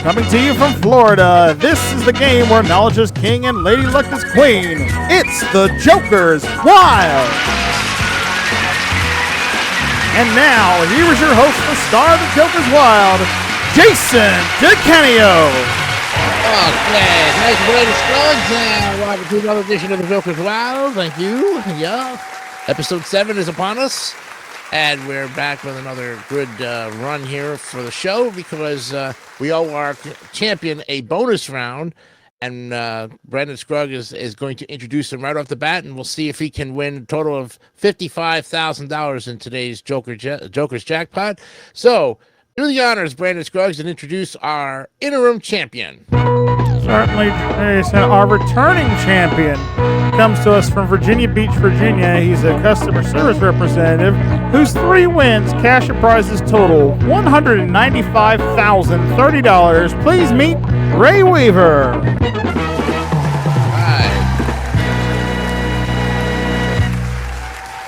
Coming to you from Florida, this is the game where knowledge is king and Lady Luck is queen. It's the Joker's Wild. And now, here is your host, the star of the Joker's Wild, Jason DeCanio. Okay, nice latest slugs, and welcome to another edition of the Joker's Wild. Thank you. Yeah, episode 7 is upon us, and we're back with another good run here for the show because we owe our champion a bonus round, and Brandon Scruggs is going to introduce him right off the bat, and we'll see if he can win a total of $55,000 in today's Joker's jackpot. So, do the honors, Brandon Scruggs, and introduce our interim champion. Certainly, Jason. Our returning champion comes to us from Virginia Beach, Virginia. He's a customer service representative whose 3 wins, cash and prizes total $195,030. Please meet Ray Weaver. Hi.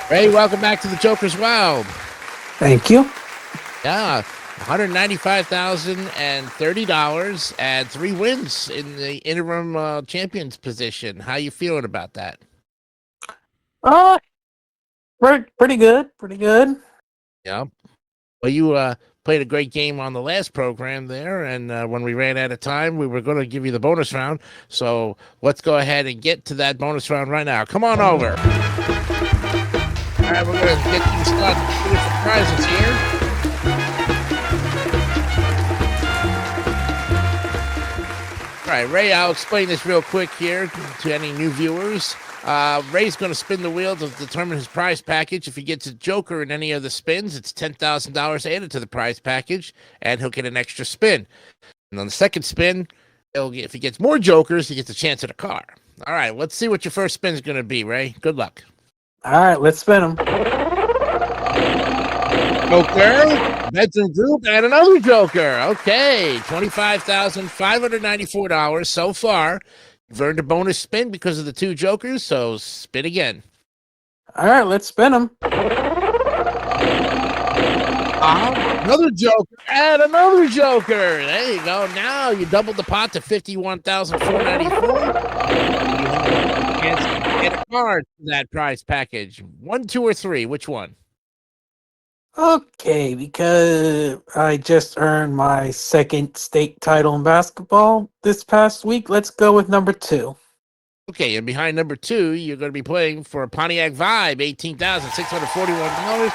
Ray, welcome back to the Joker's Wild. Thank you. Yeah. $195,030 and 3 wins in the interim champions position. How you feeling about that? Pretty good. Yeah. Well, you played a great game on the last program there, and when we ran out of time, we were going to give you the bonus round. So let's go ahead and get to that bonus round right now. Come on over. All right, we're going to get you started with the prizes here. All right, Ray, I'll explain this real quick here to any new viewers. Ray's going to spin the wheel to determine his prize package. If he gets a joker in any of the spins, it's $10,000 added to the prize package, and he'll get an extra spin. And on the second spin, if he gets more jokers, he gets a chance at a car. All right, let's see what your first spin is going to be, Ray. Good luck. All right, let's spin them. Joker, Bedroom Group, and another Joker. Okay, $25,594 so far. You've earned a bonus spin because of the 2 jokers, so spin again. All right, let's spin them. Another Joker, and another Joker. There you go. Now you doubled the pot to $51,494. You have a chance to get a card for that prize package. 1, 2, or 3. Which one? Okay, because I just earned my 2nd state title in basketball this past week, let's go with number 2. Okay, and behind number 2, you're going to be playing for a Pontiac Vibe, $18,641.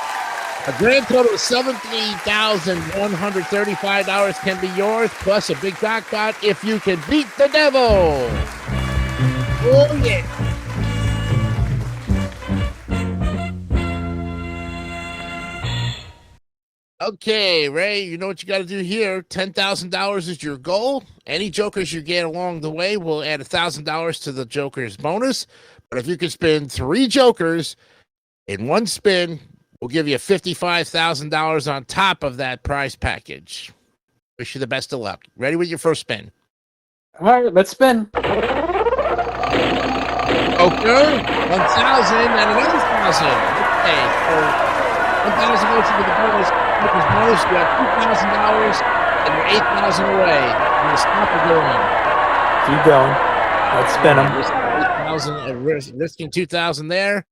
A grand total of $70,135 can be yours, plus a big jackpot if you can beat the devil. Oh, yeah. Okay, Ray, you know what you got to do here. $10,000 is your goal. Any jokers you get along the way will add $1,000 to the joker's bonus. But if you can spin 3 jokers in one spin, we'll give you $55,000 on top of that prize package. Wish you the best of luck. Ready with your first spin? All right, let's spin. Okay, 1,000 and another 1,000. Okay, so 1,000 goes into the bonus. You have $2,000 and you're $8,000 away. You're going to stop or go on? Keep going. Let's spin them. Risking $2,000 there.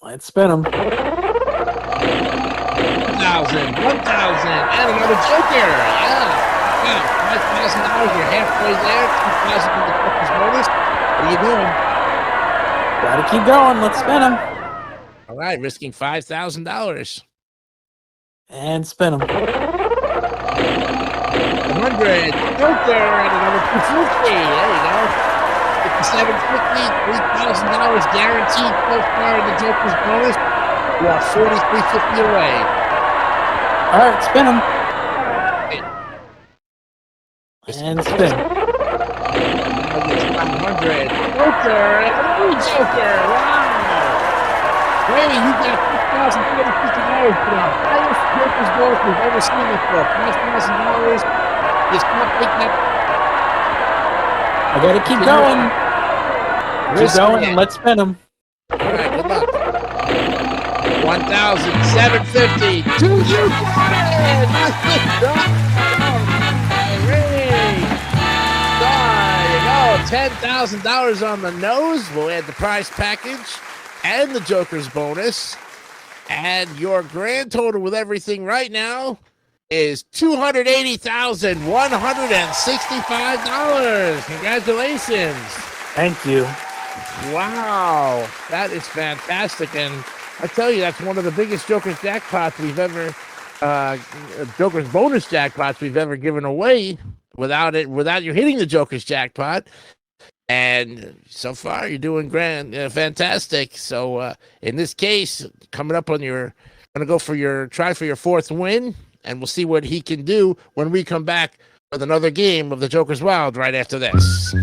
Let's spin them. 1,000, 1,000, and another joker. Yeah. $5,000. You're halfway there. $2,000 in the joker's bonus. What are you doing? Gotta keep going. Let's spin them. All right, risking $5,000. And spin them. 100, joker, and another 250. There you go. $57.50, $3,000 guaranteed so far in the joker's bonus. You are $43.50 away. All right, spin them. And spin. 500, joker, and another joker. Wow. Ray, you got $2,050 for the highest joker's bonus we've ever seen before. $5,000. Just not picking up. I gotta keep going. Keep going and let's spin them. All right, good luck. 1,750. 2 you got it. $10,000 on the nose. We'll add the prize package and the Joker's bonus. And your grand total with everything right now is $280,165. Congratulations. Thank you. Wow. That is fantastic. And I tell you, that's one of the biggest Joker's jackpots we've ever, Joker's bonus jackpots we've ever given away without you hitting the Joker's jackpot. And so far, you're doing fantastic. So in this case, coming up on going to go for your fourth win, and we'll see what he can do when we come back with another game of the Joker's Wild right after this.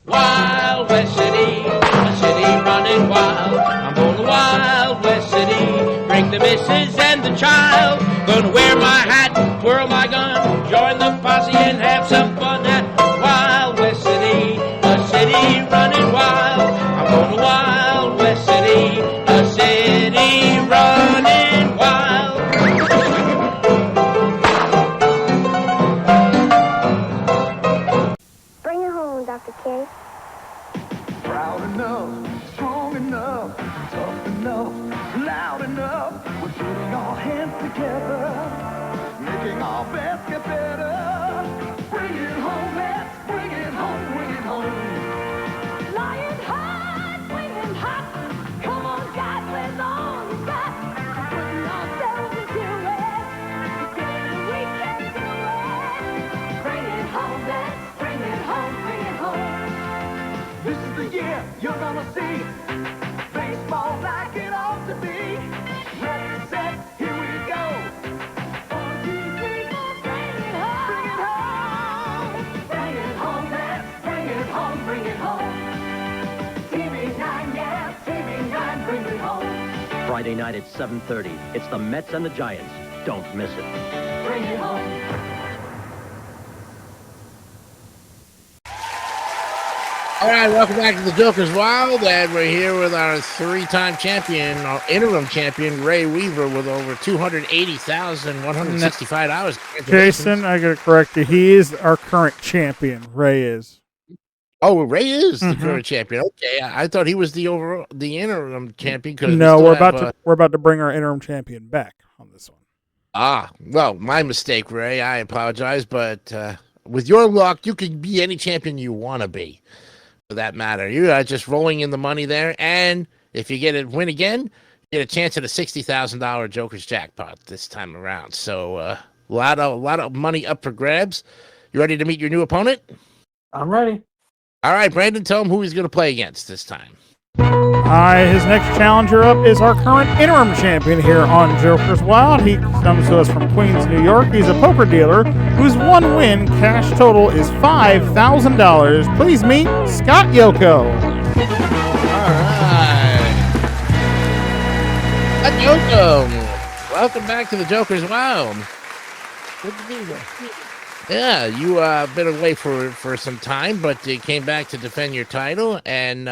Wild West City, a city running wild. I'm going to Wild West City, bring the missus and the child. Gonna wear my hat, twirl my gun, join the posse and have some fun at Wild West City, a city running wild. I'm going to Wild West City, a city running wild. Bring it home, Dr. King. Proud enough, strong enough, tough enough, loud enough. We're putting our hands together, making our best get better. Bring it home, let's bring it home, bring it home. Flying high, swinging hot. Come on, guys, let's all you got. Putting ourselves into it. Together we can do it. Bring it home, let's bring it home, bring it home. This is the year you're gonna see baseball like it ought to be. Ready, set, here we go. 1, 2, 3, 4, bring it home. Bring it home. Bring it home, let's bring it home, bring it home. TV9, yeah, TV9, bring it home. Friday night at 7:30. It's the Mets and the Giants. Don't miss it. Bring it home. All right, welcome back to the Joker's Wild, and we're here with our three-time champion, our interim champion, Ray Weaver, with over $280,165. Jason, I got to correct you. He is our current champion. Ray is. Oh, Ray is the current champion. Okay, I thought he was the interim champion. No, we're about to bring our interim champion back on this one. Well, my mistake, Ray. I apologize, but with your luck, you can be any champion you want to be. For that matter, you are just rolling in the money there, and if you win again, you get a chance at a $60,000 Joker's jackpot this time around. So a lot of money up for grabs. You ready to meet your new opponent? I'm ready. All right, Brandon, tell him who he's going to play against this time. His next challenger up is our current interim champion here on Joker's Wild. He comes to us from Queens, New York. He's a poker dealer whose one win cash total is $5,000. Please meet Scott Yoko. All right. Scott Yoko, welcome back to the Joker's Wild. Good to be here. Yeah, you been away for some time, but you came back to defend your title, and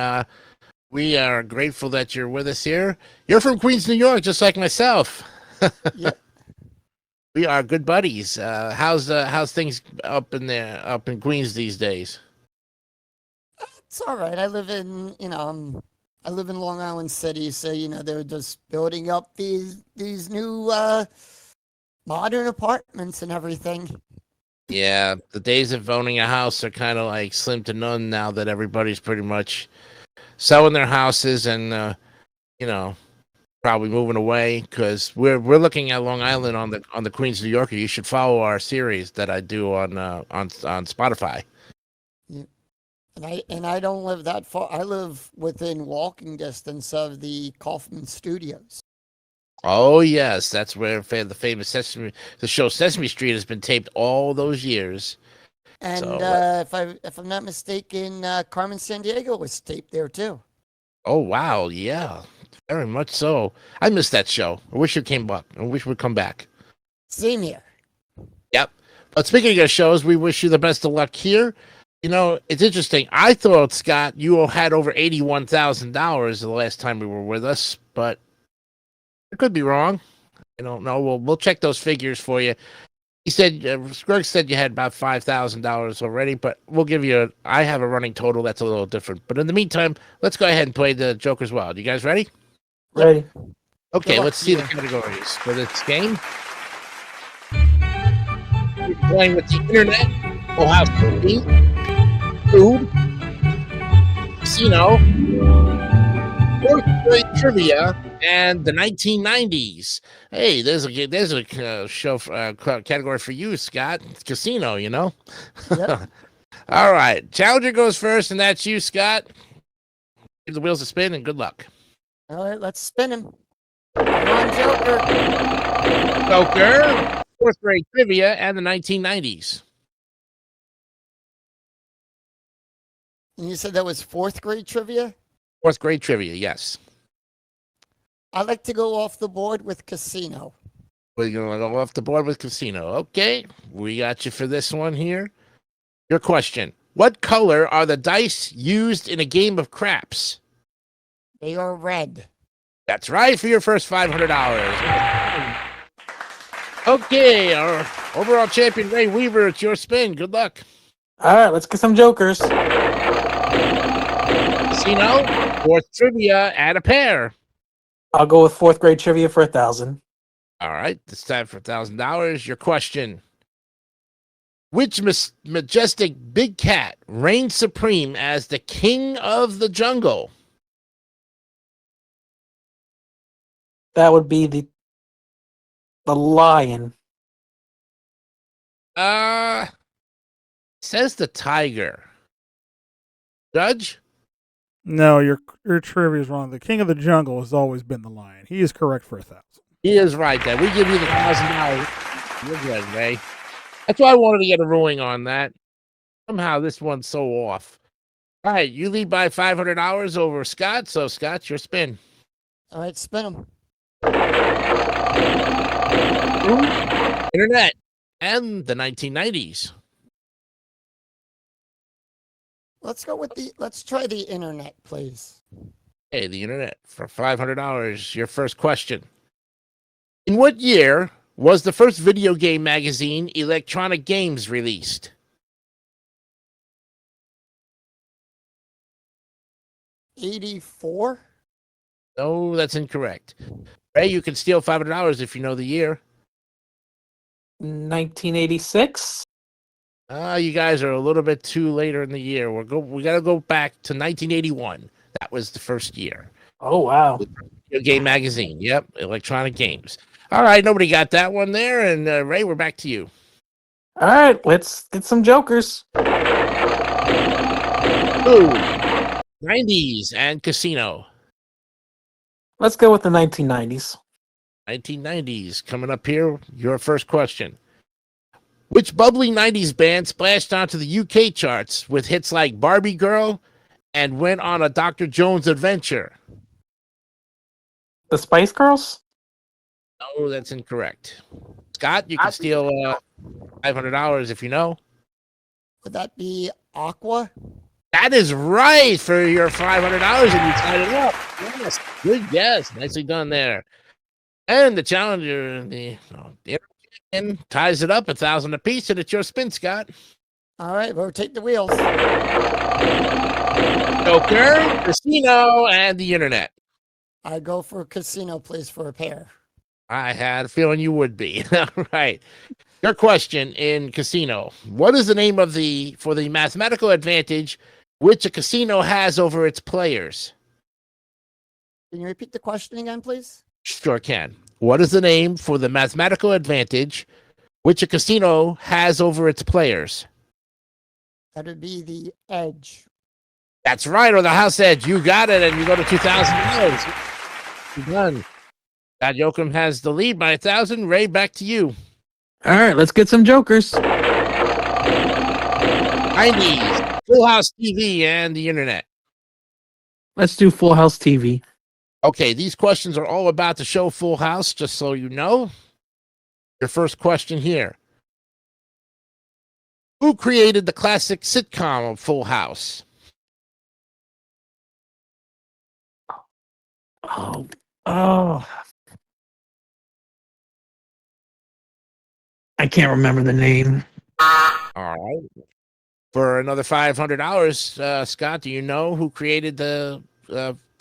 we are grateful that you're with us here. You're from Queens, New York, just like myself. Yep. We are good buddies. How's things up in Queens these days? It's all right. I live in Long Island City, so they're just building up these new modern apartments and everything. Yeah, the days of owning a house are kind of like slim to none now that everybody's pretty much selling their houses and probably moving away, because we're looking at Long Island on the Queens New Yorker. You should follow our series that I do on Spotify. Yeah. And I don't live that far. I live within walking distance of the Kaufman Studios. Oh yes, that's where the famous the show Sesame Street has been taped all those years. And So, if I'm not mistaken, Carmen Sandiego was taped there too. Oh wow, yeah, very much so. I missed that show. I wish it came up. I wish it would come back. Same here. Yep. But speaking of shows, we wish you the best of luck here. It's interesting. I thought, Scott, you had over $81,000 the last time we were with us, but I could be wrong. I don't know. We'll check those figures for you. He said, Greg said you had about $5,000 already, but we'll give you I have a running total that's a little different. But in the meantime, let's go ahead and play the Joker's Wild. You guys ready? Ready? Okay, luck let's to see the you. categories for this game. We're playing with the internet, Full House TV, food, casino, fourth grade trivia, and the 1990s. Hey, there's a show category for you, Scott. It's casino, you know. Yep. All right, challenger goes first, and that's you, Scott. Give the wheels a spin, and good luck. All right, let's spin him. Come on, Joker. Joker, fourth grade trivia, and the 1990s. And you said that was fourth grade trivia? Fourth grade trivia, yes. I like to go off the board with casino. We're going to go off the board with casino. Okay, we got you for this one here. Your question. What color are the dice used in a game of craps? They are red. That's right for your first $500. Okay, our overall champion, Ray Weaver, it's your spin. Good luck. All right, let's get some jokers. Casino, fourth trivia, add a pair. I'll go with fourth grade trivia for 1,000. All right, it's time for $1,000. Your question. Which majestic big cat reigns supreme as the king of the jungle? That would be the lion. Says the tiger. Judge? No, your trivia is wrong. The king of the jungle has always been the lion. He is correct for 1,000. He is right then. We give you the $1,000. You're good, Ray. That's why I wanted to get a ruling on that. Somehow this one's so off. All right, you lead by $500 over Scott. So, Scott, your spin. All right, spin him. Internet and the 1990s. Let's go with let's try the internet, please. Hey, the internet for $500. Your first question. In what year was the first video game magazine Electronic Games released? 84? No, that's incorrect. Ray, you can steal $500 if you know the year. 1986? You guys are a little bit too later in the year. We got to go back to 1981. That was the first year. Oh, wow. Video game magazine. Yep, Electronic Games. All right, nobody got that one there. And Ray, we're back to you. All right, let's get some jokers. Ooh, 90s and casino. Let's go with the 1990s. 1990s coming up here. Your first question. Which bubbly 90s band splashed onto the UK charts with hits like Barbie Girl and went on a Dr. Jones adventure? The Spice Girls? No, that's incorrect. Scott, you can steal $500 if you know. Would that be Aqua? That is right for your $500, and you tied it up. Yes, good guess. Nicely done there. And the challenger, the champion, ties it up 1,000 apiece, and it's your spin, Scott. All right, rotate the wheels. Joker, casino, and the internet. I go for casino, please, for a pair. I had a feeling you would be. All right. Your question in casino. What is the name for the mathematical advantage which a casino has over its players? Can you repeat the question again, please? Sure can. What is the name for the mathematical advantage which a casino has over its players? That would be the edge. That's right, or the house edge. You got it, and you go to $2,000. You're done. God Yoakum has the lead by 1,000. Ray, back to you. All right, let's get some jokers. 90s, Full House TV, and the internet. Let's do Full House TV. Okay, these questions are all about the show Full House, just so you know. Your first question here. Who created the classic sitcom of Full House? Oh. I can't remember the name. All right. For another $500, Scott, do you know who created the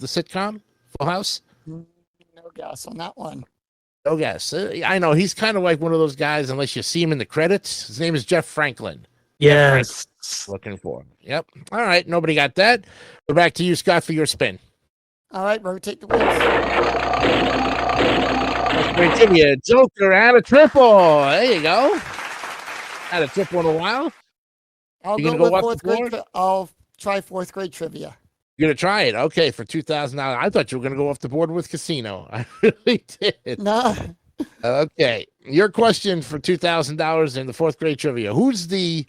sitcom Full House? No guess on that one. Oh, yes. I know. He's kind of like one of those guys, unless you see him in the credits. His name is Jeff Franklin. Yes. Looking for him. Yep. All right. Nobody got that. We're back to you, Scott, for your spin. All right, rotate the wheels. Let's bring to you Joker and a triple. There you go. Had a triple in a while. I'll You go gonna go with off fourth the grade. board? I'll try fourth grade trivia. You're going to try it. Okay. For $2,000. I thought you were going to go off the board with Casino. I really did. No. Okay. Your question for $2,000 in the fourth grade trivia. Who's the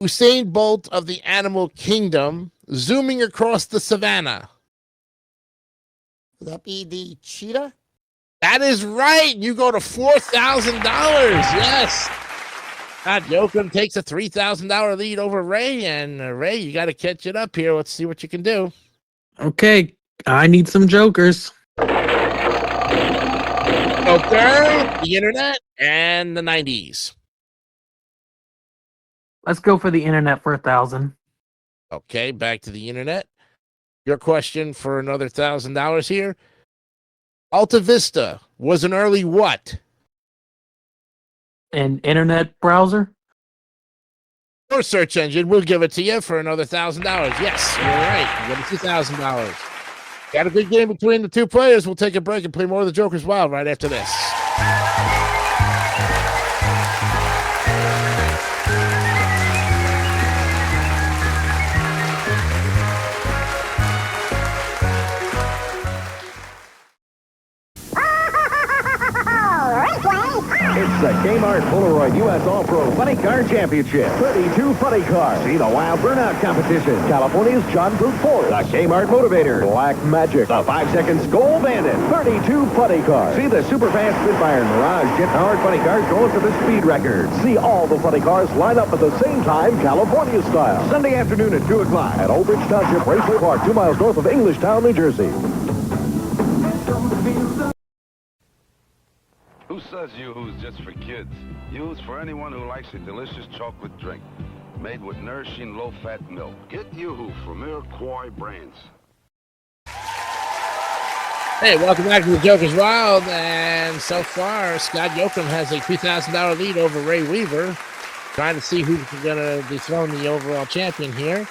Usain Bolt of the animal kingdom zooming across the savannah? Would that be the cheetah? That is right. You go to $4,000. Yes. Scott Joachim takes a $3,000 lead over Ray. And Ray, you got to catch it up here. Let's see what you can do. Okay, I need some jokers. Joker, the internet, and the 90s. Let's go for the internet for 1,000. Okay, back to the internet. Your question for another $1,000 here. Alta Vista was an early what? An internet browser? Or search engine. We'll give it to you for another $1,000. Yes, you're right. You get $2,000. Got a good game between the two players. We'll take a break and play more of the Joker's Wild right after this. It's the Kmart Polaroid U.S. All-Pro Funny Car Championship. 32 funny cars. See the Wild Burnout Competition. California's John Brute Force. The Kmart Motivator. Black Magic. The 5-second Skull Bandit. 32 funny cars. See the Superfast Spitfire and Mirage jet-powered funny cars going for the speed record. See all the funny cars line up at the same time, California style. Sunday afternoon at 2 o'clock at Old Bridge Township Raceway Park, 2 miles north of Englishtown, New Jersey. Who says Yoo-Hoo's just for kids? Yoo-Hoo's for anyone who likes a delicious chocolate drink made with nourishing low-fat milk. Get Yoo-Hoo from Iroquois Brands. Hey, welcome back to the Joker's Wild. And so far, Scott Joachim has a $2,000 lead over Ray Weaver. Trying to see who's going to dethrone the overall champion here.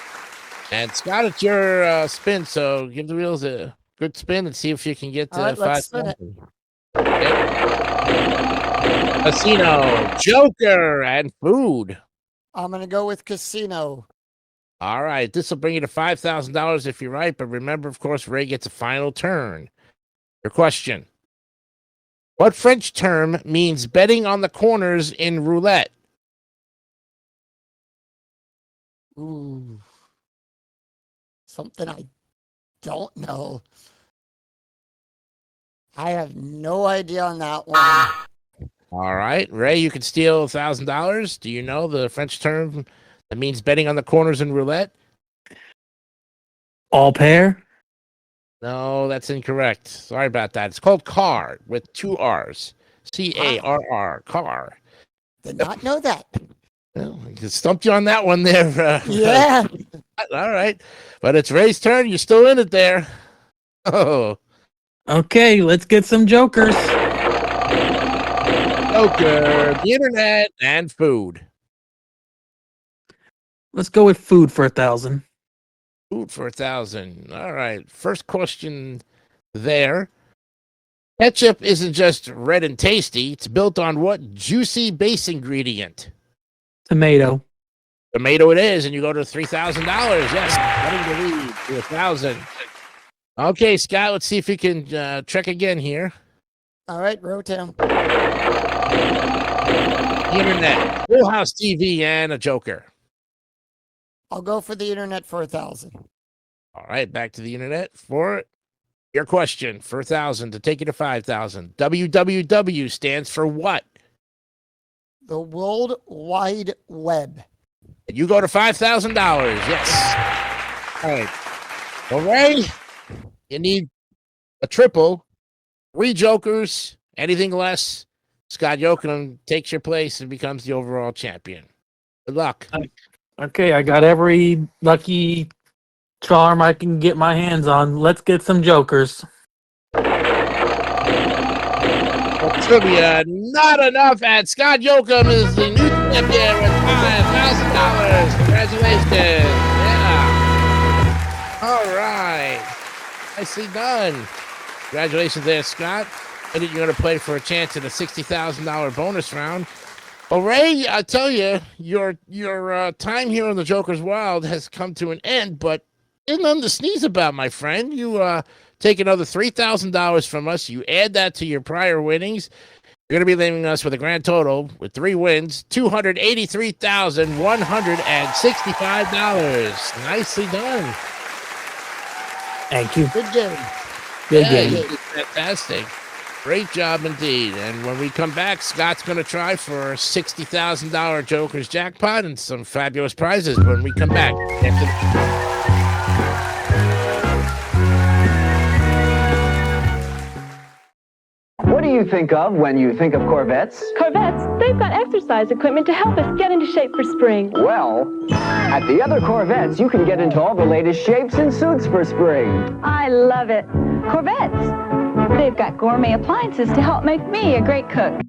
And Scott, it's your spin, so give the wheels a good spin and see if you can get to All right, let's spin it. 5,000. Casino, Joker, and food. I'm going to go with casino. All right, this will bring you to $5,000 if you're right. But remember, of course, Ray gets a final turn. Your question. What French term means betting on the corners in roulette? Ooh. Something I don't know. I have no idea on that one. All right, Ray, you can steal $1,000. Do you know the French term that means betting on the corners in roulette? All pair? No, that's incorrect. Sorry about that. It's called car with 2 R's. C-A-R-R, car. Did not know that. Well, I stumped you on that one there. Yeah. All right. But it's Ray's turn. You're still in it there. Oh. Okay, let's get some jokers. Joker, the internet, and food. Let's go with food for 1,000. Food for 1,000. All right. First question there. Ketchup isn't just red and tasty. It's built on what juicy base ingredient? Tomato. Tomato it is, and you go to $3,000. Yes, running the lead to 1,000. Okay, Scott, let's see if you can check again here. All right, Rotam. The internet, Full House TV, and a Joker. I'll go for the internet for 1,000. All right, back to the internet for your question for 1,000 to take you to 5,000. WWW stands for what? The World Wide Web. And you go to $5,000. Yes. All right. Well, Ray, you need a triple, 3 jokers, anything less. Scott Yoakum takes your place and becomes the overall champion. Good luck. Okay, I got every lucky charm I can get my hands on. Let's get some jokers. Trivia, not enough, and Scott Yoakum is the new champion with $5,000. Congratulations. Yeah. All right. Nicely done. Congratulations there, Scott. And you're going to play for a chance at a $60,000 bonus round. Well, Ray, I tell you, your time here on the Joker's Wild has come to an end, but there's nothing to sneeze about, my friend. You take another $3,000 from us. You add that to your prior winnings. You're going to be leaving us with a grand total with 3 wins, $283,165. Nicely done. Thank you. Good game. Good game. You did fantastic. Great job indeed. And when we come back, Scott's going to try for a $60,000 Joker's jackpot and some fabulous prizes when we come back. What do you think of when you think of Corvettes? Corvettes, they've got exercise equipment to help us get into shape for spring. Well, at the other Corvettes, you can get into all the latest shapes and suits for spring. I love it. Corvettes, they've got gourmet appliances to help make me a great cook.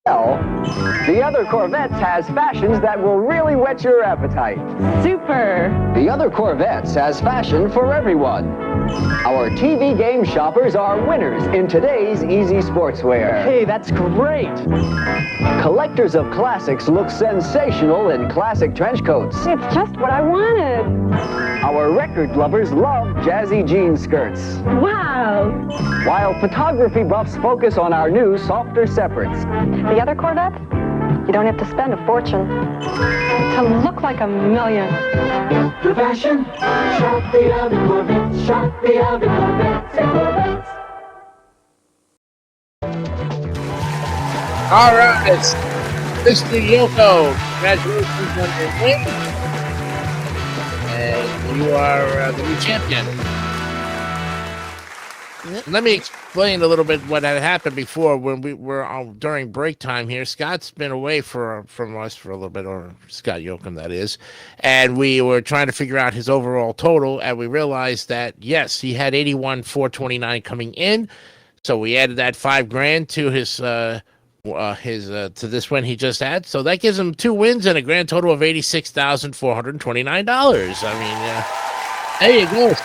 Well, the other Corvettes has fashions that will really whet your appetite. Super. The other Corvettes has fashion for everyone. Our TV game shoppers are winners in today's easy sportswear. Hey, that's great. Collectors of classics look sensational in classic trench coats. It's just what I wanted. Our record lovers love jazzy jean skirts. Wow. While photography buffs focus on our new, softer separates. The other Corvette, you don't have to spend a fortune to look like a million. The fashion, shop the other Corvettes, shop the other Corvettes and Corvettes. All right, it's Mr. Yoko. Congratulations on your win. And you are the new champion. Yep. Let me explain a little bit what had happened before when we were during break time here. Scott's been away from us for a little bit, or Scott Yoakum, that is, and we were trying to figure out his overall total, and we realized that yes, he had 81,429 coming in, so we added that $5,000 to his to this win he just had, so that gives him 2 wins and a grand total of $86,429. I mean, there you go,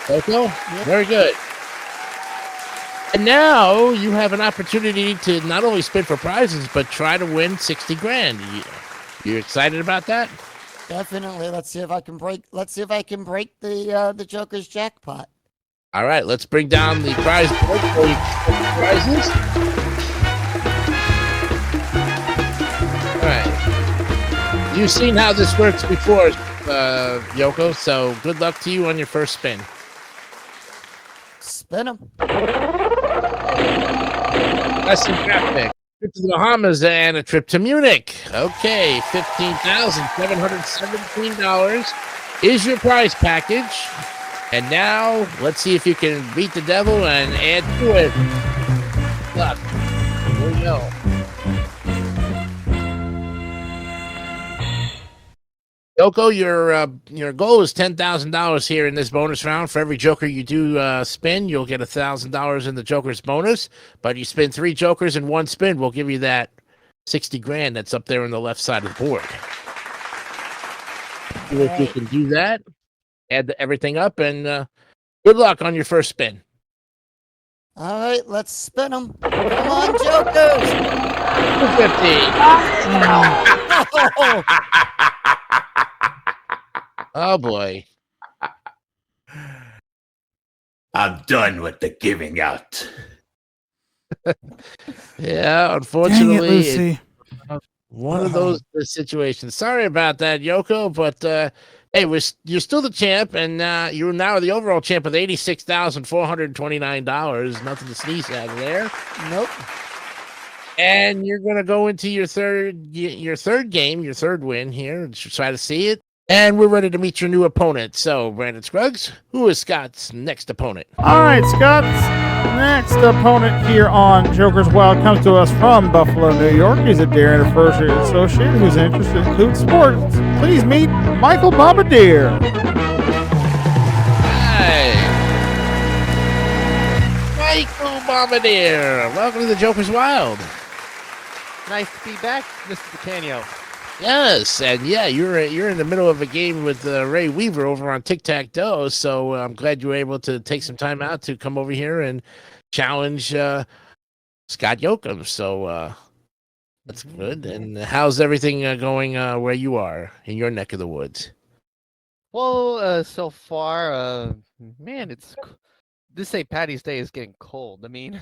Coco. Yep. Very good. And now you have an opportunity to not only spin for prizes, but try to win $60,000. You excited about that? Definitely. Let's see if I can break the Joker's jackpot. All right, let's bring down the prize board for you prizes. All right. You've seen how this works before, Yoko, so good luck to you on your first spin. Spin them. That's in traffic. Trip to the Bahamas and a trip to Munich. Okay, $15,717 is your prize package. And now, let's see if you can beat the devil and add to it. Look, here we go. Yoko, your goal is $10,000 here in this bonus round. For every Joker you do spin, you'll get $1,000 in the Joker's bonus. But you spin 3 Jokers in one spin, we'll give you that $60,000 that's up there on the left side of the board. See if you can do that. Add everything up, and good luck on your first spin. All right, let's spin them. Come on, Jokers. 250. Oh, boy. I'm done with the giving out. Yeah, unfortunately, Lucy. it's one of those situations. Sorry about that, Yoko, but hey, you're still the champ, and you're now the overall champ with $86,429. Nothing to sneeze at there. Nope. And you're going to go into your third game, your third win here. Try to see it. And we're ready to meet your new opponent. So, Brandon Scruggs, who is Scott's next opponent? All right, Scott's next next opponent here on Joker's Wild comes to us from Buffalo, New York. He's a Deer Anniversary associate who's interested in food sports. Please meet Michael Bombardier. Hi. Michael Bombardier. Welcome to the Joker's Wild. Nice to be back, Mr. DeCanio. Yes, and yeah, you're in the middle of a game with Ray Weaver over on Tic Tac Toe, so I'm glad you were able to take some time out to come over here and challenge Scott Yoakum. So that's good. And how's everything going where you are in your neck of the woods? Well, so far, man, this St. Patty's Day is getting cold. I mean,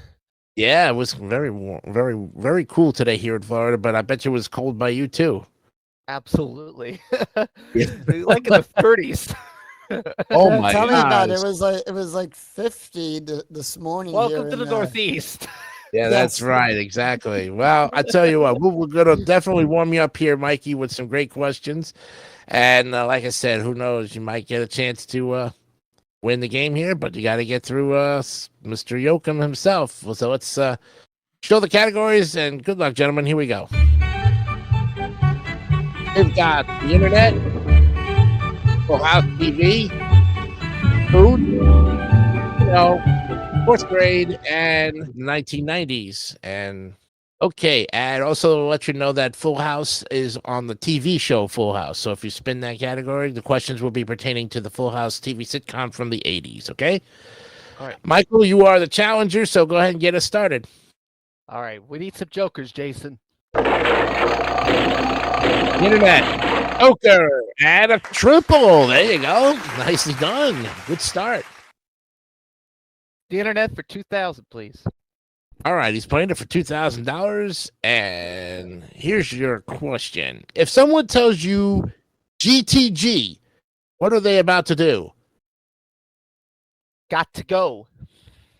Yeah, it was very warm, very, very cool today here in Florida, but I bet you it was cold by you too. absolutely. Like in the 30s. Oh my Tell me about it. gosh. It was like 50 this morning. Welcome here to the in, Northeast. Yeah, that's Yes. right. Exactly. Well, I tell you what, we're going to definitely warm you up here, Mikey, with some great questions. And like I said, who knows? You might get a chance to win the game here, but you got to get through Mr. Yoakum himself. So let's show the categories, and good luck, gentlemen. Here we go. We've got the internet, Full House TV, food, fourth grade, and 1990s. And okay, and also let you know that Full House is on the TV show Full House. So if you spin that category, the questions will be pertaining to the Full House TV sitcom from the 80s. Okay. All right. Michael, you are the challenger, so go ahead and get us started. All right. We need some jokers, Jason. Internet, Joker, and a triple. There you go. Nicely done. Good start. The internet for 2,000, please. All right, he's playing it for $2,000. And here's your question. If someone tells you GTG, what are they about to do? Got to go.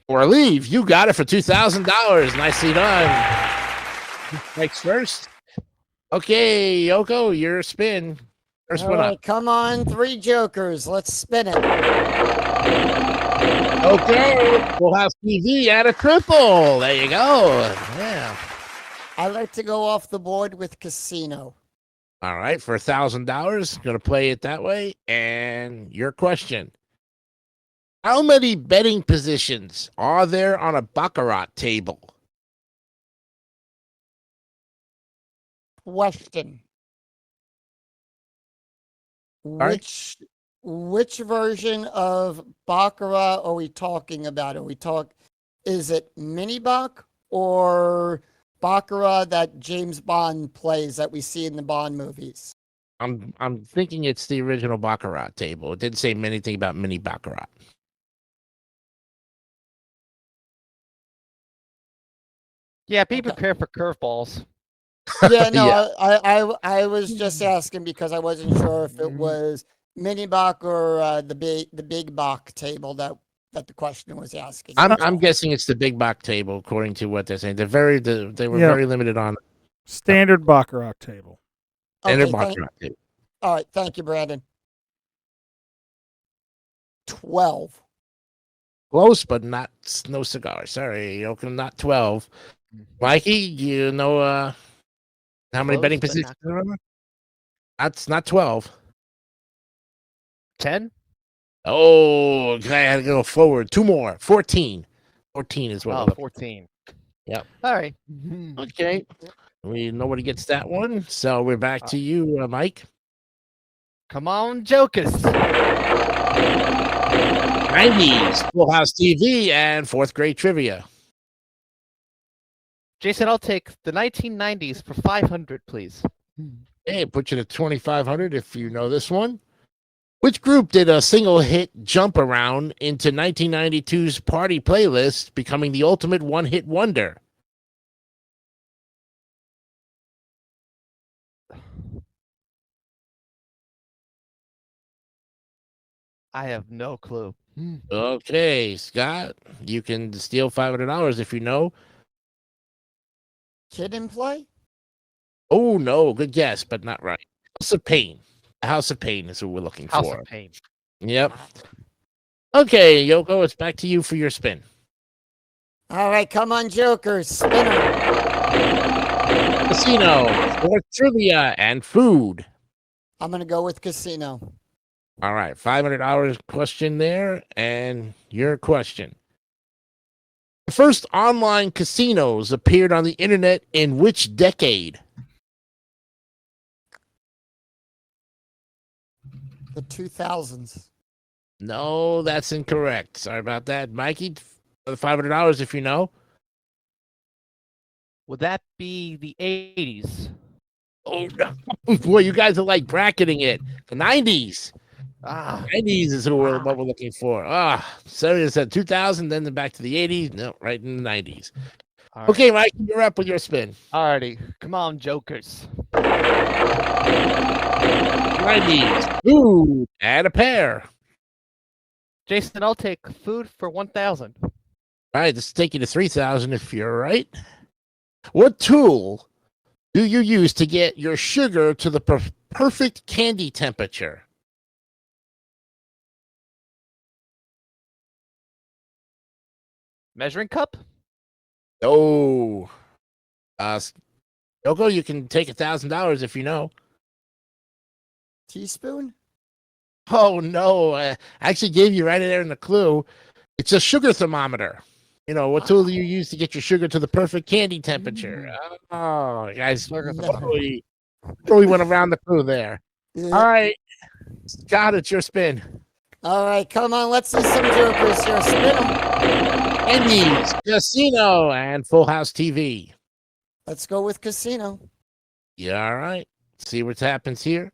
Or leave. You got it for $2,000. Nicely done. Mike's first. Okay, Yoko, your spin. First All one right, up. come on, 3 jokers. Let's spin it. Okay, Full House TV at a triple. There you go. Yeah. I like to go off the board with casino. All right, for $1,000, going to play it that way. And your question. How many betting positions are there on a baccarat table? Question. Sorry? Which version of Baccarat are we talking about? Is it mini Bac or Baccarat that James Bond plays that we see in the Bond movies? I'm thinking it's the original baccarat table. It didn't say anything about mini baccarat. Yeah, be prepared for curveballs. Yeah, no, Yeah. I was just asking because I wasn't sure if it was mini Bach or the big Bach table that the question was asking. I'm guessing it's the big back table, according to what they're saying. They were Yeah. very limited on Standard baccarat table. standard Okay, baccarat table. All right, thank you, Brandon. 12. Close, but no cigar. Sorry, Yoakum, not 12. Mikey, you know how many Close, betting but positions? not- Remember? That's not 12. 10? Oh, okay, I had to go forward. 2 more. 14. 14 is what. we're Oh, looking- 14. Yep. All right. Okay. Nobody gets that one. So we're back to you, Mike. Come on, jokers. 90s, Full House TV, and fourth grade trivia. Jason, I'll take the 1990s for 500, please. Hey, put you to 2,500 if you know this one. Which group did a single hit jump around into 1992's party playlist, becoming the ultimate one-hit wonder? I have no clue. Okay, Scott, you can steal $500 if you know. Kid in Play? Oh, no, good guess, but not right. House of Pain. House of Pain is what we're looking House for. of Pain. Yep. Okay, Yoko, it's back to you for your spin. All right, come on, Joker. Spinner. Casino for trivia and food. I'm going to go with casino. All right, $500 question there, and your question. The first online casinos appeared on the internet in which decade? The 2000s. No, that's incorrect. Sorry about that. Mikey, for the $500 if you know. Would that be the 80s? Oh, no. Boy, you guys are like bracketing it. The 90s. 90s is what we're looking for. So you said 2000, then back to the 80s. No, right in the 90s. Okay, Mike, you're up with your spin. Alrighty. Come on, Jokers. 90s. Food. Add a pair. Jason, I'll take food for 1,000. All right, this is taking you to 3,000 if you're right. What tool do you use to get your sugar to the perfect candy temperature? Measuring cup? Oh. Yoko, you can take $1,000 if you know. Teaspoon? Oh, no. I actually gave you right there in the clue. It's a sugar thermometer. You know, what tool do you use to get your sugar to the perfect candy temperature? Oh, guys, totally went around the clue there. Yeah. All right. Scott, it's your spin. All right, come on. Let's see some Jokers here. Spin them. Andy's, Casino, and Full House TV. Let's go with casino. Yeah, all right. See what happens here.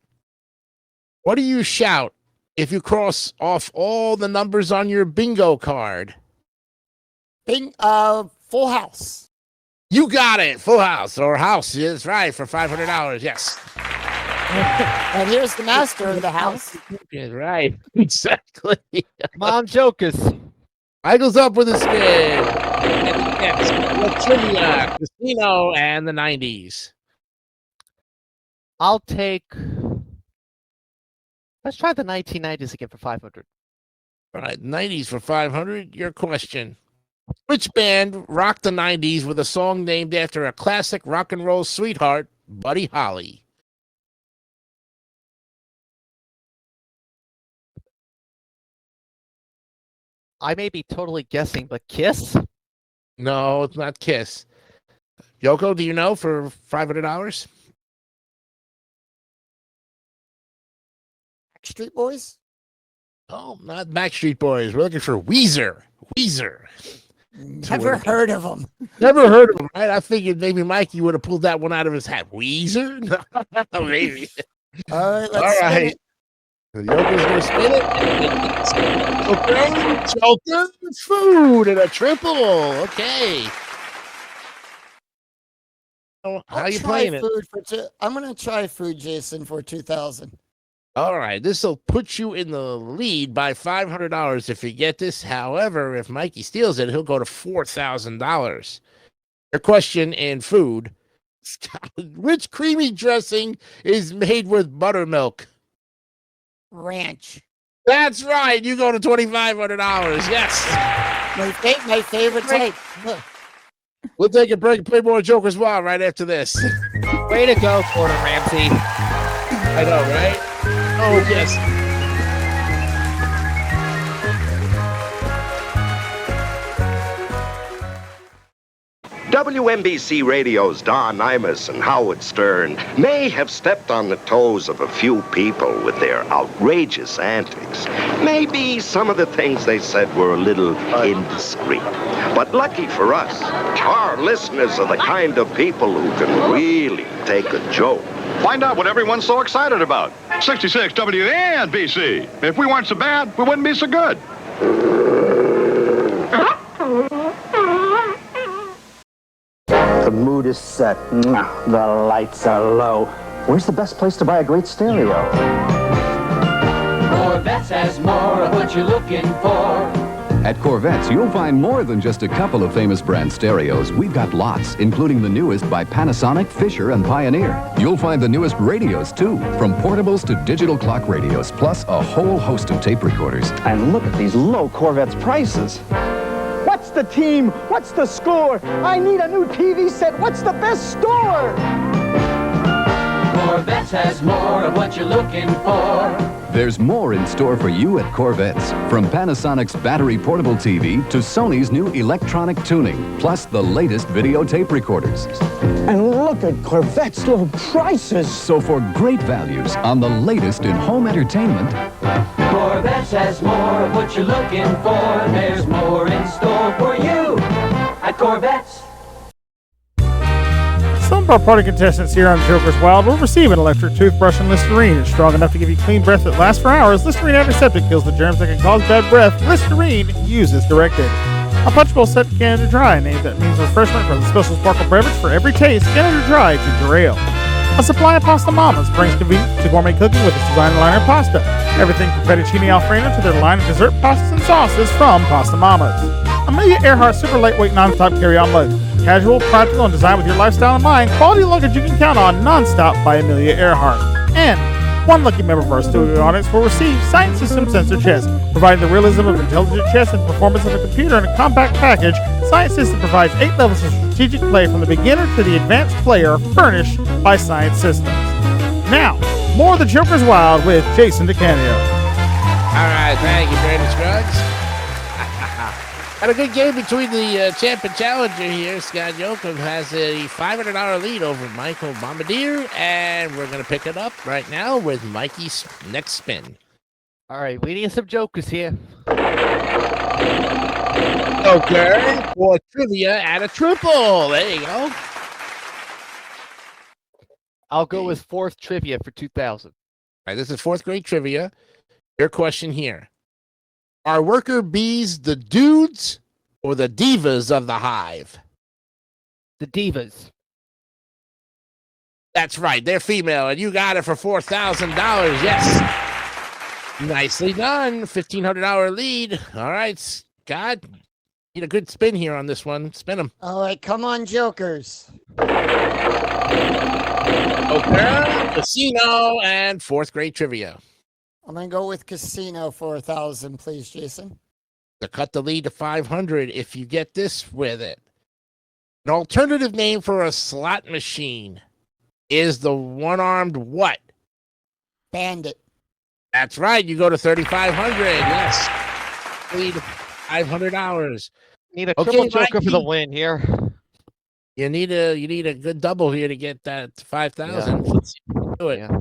What do you shout if you cross off all the numbers on your bingo card? Full House. You got it. Full House or House. That's right, for $500. Yes. And here's the master of the house. Right. Exactly. Come on, Jokers. Michael's up with a spin. And trivia, casino, and the 90s. I'll take. Let's try the 1990s again for 500. All right, 90s for 500. Your question. Which band rocked the 90s with a song named after a classic rock and roll sweetheart, Buddy Holly? I may be totally guessing, but Kiss? No, it's not Kiss. Yoko, do you know for $500? Street Boys? Oh, not Backstreet Boys. We're looking for Weezer. Weezer. Never heard of them. Never heard of them, right? I figured maybe Mikey would have pulled that one out of his hat. Weezer? No, maybe. All right, let's spin it. Yoko's going to spin it. Joker, food, and a triple. Okay. How are you playing it? I'm going to try food, Jason, for 2,000. All right, this will put you in the lead by $500 if you get this. However, if Mikey steals it, he'll go to $4,000. Your question in food. Which creamy dressing is made with buttermilk? Ranch. That's right. You go to $2,500. Yes. My favorite type. Look. We'll take a break and play more Joker's Wild right after this. Way to go, Gordon Ramsay. I know, right? Oh, yes. WNBC Radio's Don Imus and Howard Stern may have stepped on the toes of a few people with their outrageous antics. Maybe some of the things they said were a little indiscreet. But lucky for us, our listeners are the kind of people who can really take a joke. Find out what everyone's so excited about. 66 WNBC. If we weren't so bad, we wouldn't be so good. The mood is set. The lights are low. Where's the best place to buy a great stereo? Corvettes has more of what you're looking for. At Corvettes, you'll find more than just a couple of famous brand stereos. We've got lots, including the newest by Panasonic, Fisher, and Pioneer. You'll find the newest radios, too, from portables to digital clock radios, plus a whole host of tape recorders. And look at these low Corvettes prices. What's the team? What's the score? I need a new TV set. What's the best store? Corvettes has more of what you're looking for. There's more in store for you at Corvettes. From Panasonic's battery portable TV to Sony's new electronic tuning, plus the latest videotape recorders. And look at Corvette's low prices. So for great values on the latest in home entertainment, Corvettes has more of what you're looking for. There's more in store for you at Corvettes. Some of our party contestants here on Joker's Wild will receive an electric toothbrush and Listerine. It's strong enough to give you clean breath that lasts for hours. Listerine antiseptic kills the germs that can cause bad breath. Listerine, use as directed. A punch bowl set Canada Dry, name that means refreshment for the special sparkle beverage for every taste. Canada Dry ginger ale. A supply of Pasta Mamas brings convenience to gourmet cooking with its designer liner pasta. Everything from fettuccine alfredo to their line of dessert pastas and sauces from Pasta Mamas. Amelia Earhart super lightweight non-stop carry-on luggage. Casual, practical, and designed with your lifestyle in mind. Quality luggage you can count on non-stop by Amelia Earhart. And one lucky member of our studio audience will receive Science System Sensor Chess. Providing the realism of intelligent chess and performance of a computer in a compact package, Science System provides 8 levels of strategic play from the beginner to the advanced player, furnished by Science Systems. Now, more of the Joker's Wild with Jason DeCanio. All right, thank you, Brandon Scruggs. Had a good game between the champ and challenger here. Scott Joker has a $500 lead over Michael Bombardier, and we're going to pick it up right now with Mikey's next spin. All right, we need some jokers here. Joker for trivia at a triple. There you go. I'll go with fourth trivia for 2000. All right, this is fourth grade trivia. Your question here. Are worker bees the dudes or the divas of the hive? The divas. That's right. They're female, and you got it for $4,000. Yes. Nicely done. $1,500 lead. All right, Scott. Need a good spin here on this one. Spin them. All right, come on, Jokers. Okay. Casino and fourth grade trivia. I'm going to go with Casino for 1,000, please, Jason. To cut the lead to 500 if you get this with it. An alternative name for a slot machine is the one-armed what? Bandit. That's right. You go to 3,500. Yes. Lead $500. Need a triple Joker for the win here. You need a good double here to get that 5,000. Yeah. Let's see if we can do it. Yeah.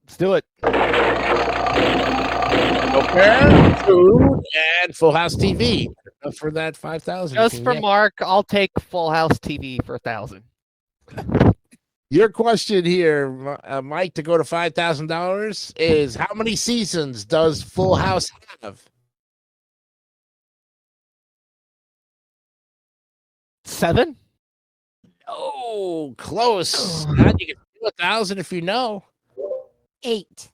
Let's do it. Okay. Food and Full House TV for that 5,000. Just for Mark, I'll take Full House TV for 1,000. Your question here, Mike, to go to $5,000 is how many seasons does Full House have? 7? Oh, close. You can do 1,000 if you know. 8.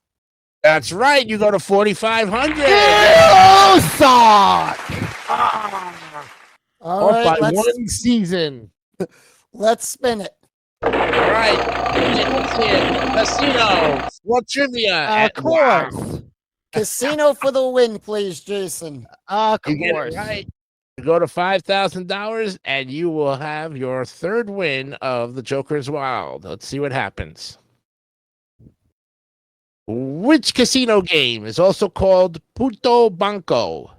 That's right. You go to 4,500. Oh, sock! All right, by one season. Let's spin it. All right. Let's see it. Casino. What trivia? Of course. Casino for the win, please, Jason. Of You get it right. You go to $5,000, and you will have your third win of the Joker's Wild. Let's see what happens. Which casino game is also called Puto Banco?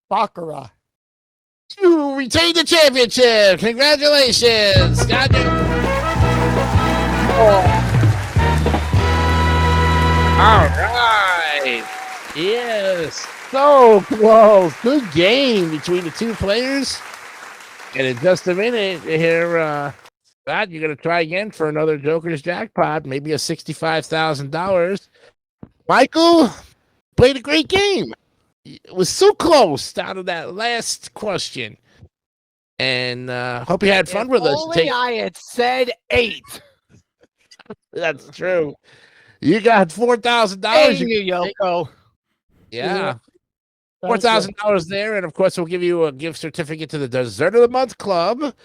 Baccarat. You retain the championship. Congratulations. Got you. All right. Yes. So close. Good game between the two players. And in just a minute here, Scott, you're going to try again for another Joker's jackpot, maybe a $65,000. Michael played a great game. It was so close down to that last question. And hope you had fun with us. Only I had said 8. That's true. You got $4,000. Thank you, Yoko. Yeah. $4,000 there, and of course, we'll give you a gift certificate to the Dessert of the Month Club.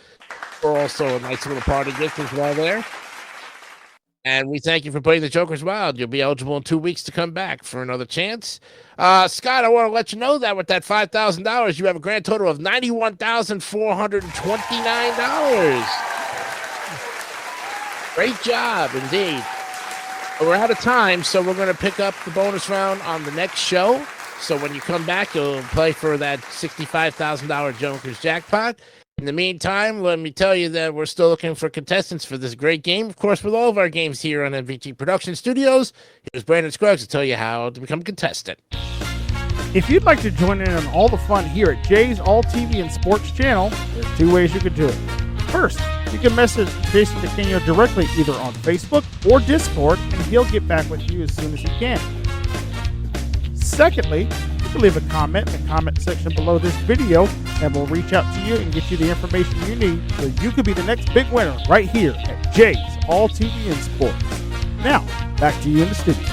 Or also a nice little party gift as well there. And we thank you for playing the Joker's Wild. You'll be eligible in 2 weeks to come back for another chance. Scott, I want to let you know that with that $5,000, you have a grand total of $91,429. Great job, indeed. We're out of time, so we're going to pick up the bonus round on the next show. So when you come back, you'll play for that $65,000 Joker's jackpot. In the meantime, let me tell you that we're still looking for contestants for this great game. Of course, with all of our games here on MVG Production Studios, here's Brandon Scruggs to tell you how to become a contestant. If you'd like to join in on all the fun here at Jay's All TV and Sports channel, there's 2 ways you could do it. First, you can message Jason DeCanio directly either on Facebook or Discord, and he'll get back with you as soon as he can. Secondly, you can leave a comment in the comment section below this video, and we'll reach out to you and get you the information you need so you could be the next big winner right here at Jay's All TV and Sports. Now, back to you in the studio.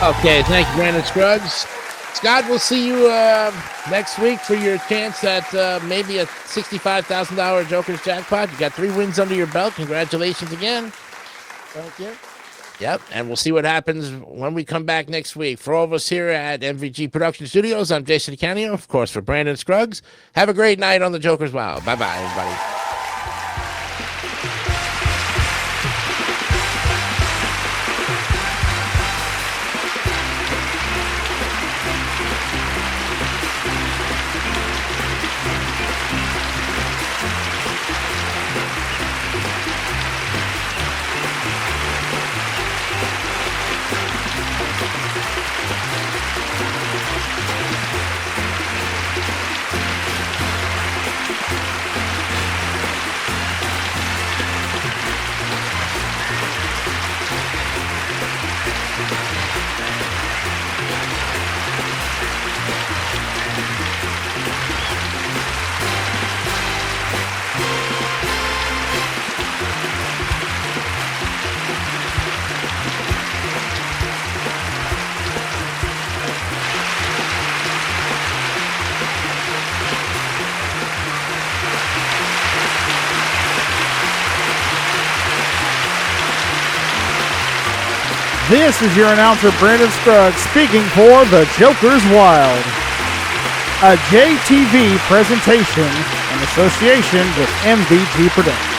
Okay, thank you, Brandon Scruggs. Scott, we'll see you next week for your chance at maybe a $65,000 Joker's jackpot. You got 3 wins under your belt. Congratulations again. Thank you. Yep, and we'll see what happens when we come back next week. For all of us here at MVG Production Studios, I'm Jason DeCanio, of course, for Brandon Scruggs. Have a great night on the Joker's Wild. Bye-bye, everybody. This is your announcer, Brandon Scruggs, speaking for the Joker's Wild, a JTV presentation in association with MVG Productions.